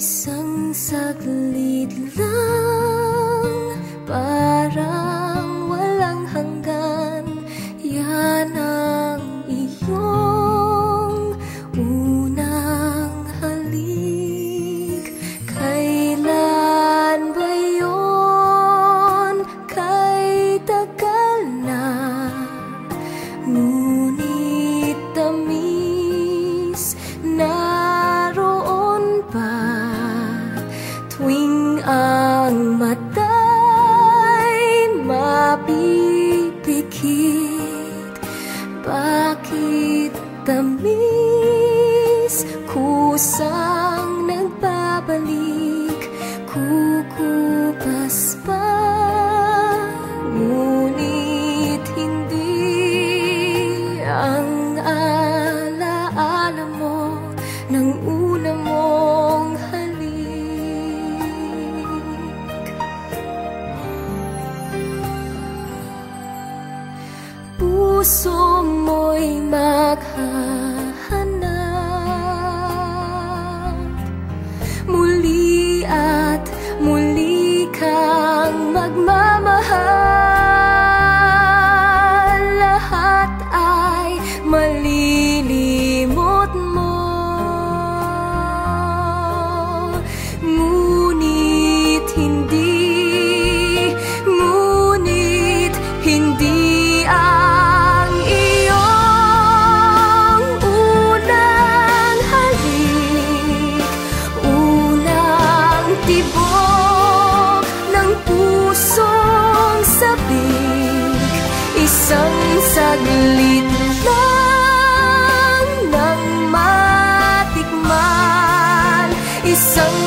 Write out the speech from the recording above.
Isang saglit lang, parang walang hanggan. Yan ang iyong unang halik. Kailan ba yun? Kay tagal na, ngunit tamis naroon pa. Tuwing ang mata'y mapipikit, bakit tamis kusang nagbabalik? Kukupas pa, ngunit hindi ang alaala mo ng una mong puso mo'y maghahanap muli at muli kang magmamahal. Lahat ay malilimot mo, ngunit hindi ang iyong unang halik, unang tibok ng pusong sabik. Isang saglit lang nang matikman, isang